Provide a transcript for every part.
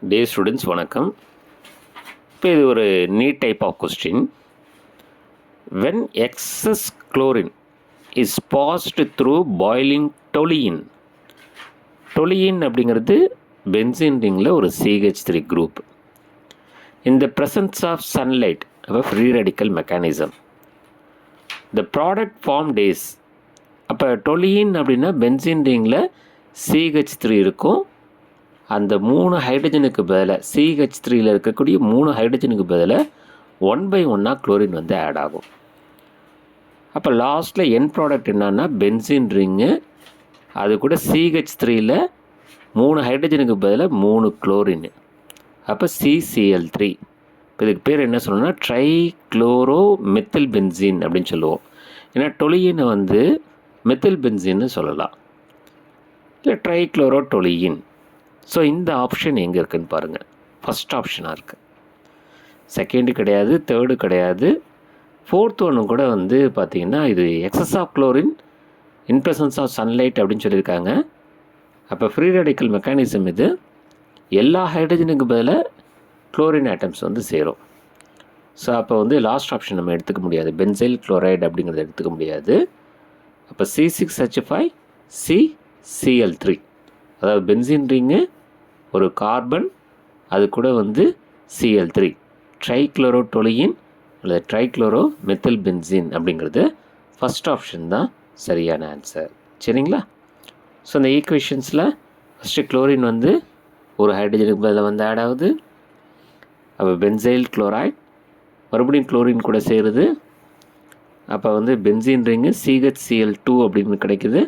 டே students வணக்கம். இப்போ இது ஒரு நீட் டைப் ஆஃப் கொஸ்டின். When excess chlorine is passed through boiling toluene. Toluene அப்படிங்கிறது பென்சீன் ரிங்கில் ஒரு CH3 group. In the presence of sunlight அப்போ free radical mechanism the product form டேஸ். அப்போ டொலியின் அப்படின்னா பென்சீன் ரிங்கில் CH3 இருக்கும். அந்த 3 ஹைட்ரஜனுக்கு பதிலாக CH3யில் இருக்கக்கூடிய 3 ஹைட்ரஜனுக்கு பதிலாக 1/1 குளோரின் வந்து ஆட் ஆகும். அப்போ லாஸ்ட்டில் என் ப்ராடக்ட் என்னன்னா பென்சீன் ரிங்கு, அது கூட CH3யில் 3 ஹைட்ரஜனுக்கு பதிலாக 3 குளோரின். அப்போ CCl3. இப்போ இதுக்கு பேர் என்ன சொல்லணும்னா ட்ரைக்ளோரோ மெத்தில் பென்சீன் அப்படின்னு சொல்லுவோம். ஏன்னா டொலியினை வந்து மெத்தில் பென்சீன்னு சொல்லலாம், இல்லை ட்ரைக்ளோரோ டொலியின். ஸோ இந்த ஆப்ஷன் எங்கே இருக்குதுன்னு பாருங்கள். ஃபஸ்ட் ஆப்ஷனாக இருக்குது, செகண்டு கிடையாது, தேர்டு கிடையாது, ஃபோர்த் ஒன்று கூட வந்து பார்த்திங்கன்னா இது excess of chlorine in presence of sunlight அப்படின்னு சொல்லியிருக்காங்க. அப்போ ஃப்ரீ ரேடிக்கல் மெக்கானிசம் இது. எல்லா ஹைட்ரஜனுக்கு பதிலாக குளோரின் ஆட்டம்ஸ் வந்து சேரும். ஸோ அப்போ வந்து லாஸ்ட் ஆப்ஷன் நம்ம எடுத்துக்க முடியாது, பென்சைல் குளோரைடு அப்படிங்கிறத எடுத்துக்க முடியாது. அப்போ C6H5 CCl3, அதாவது பென்சீன் ரிங்கு, ஒரு கார்பன், அது கூட வந்து Cl3, ட்ரைக்ளோரோ டொலியின் அல்லது ட்ரைக்ளோரோ மெத்தில் பென்சீன் அப்படிங்கிறது ஃபஸ்ட் ஆப்ஷன் தான் சரியான ஆன்சர். சரிங்களா? ஸோ இந்த ஈக்குவேஷன்ஸில் ஃபஸ்ட்டு குளோரின் வந்து ஒரு ஹைட்ரஜனுக்கு பதில் வந்து ஆட் ஆகுது. அப்போ பென்சைல் குளோரைட் மறுபடியும் குளோரின் கூட சேருது. அப்போ வந்து பென்சீன் ரிங்கு CHCl2 அப்படின்னு கிடைக்குது.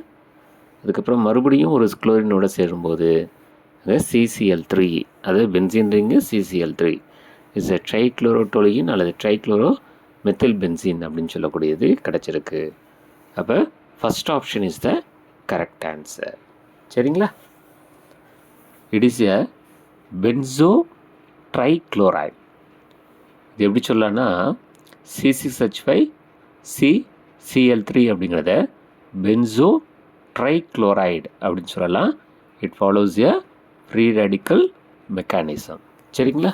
அதுக்கப்புறம் மறுபடியும் ஒரு குளோரினோட சேரும்போது அது CCl3, அது benzene ring CCl3 is a trichlorotoluene அல்லது ட்ரைக்ளோரோ மெத்தில் பென்சீன் அப்படின்னு சொல்லக்கூடியது கிடச்சிருக்கு. அப்போ first option is the correct answer. சரிங்களா? It is a benzo trichloride. இது எப்படி சொல்லலாம்னா C6H5 CCl3 அப்படிங்கிறத பென்சோ ட்ரைக்ளோரைடு அப்படின்னு சொல்லலாம். It follows a free radical mechanism. சரிங்களா?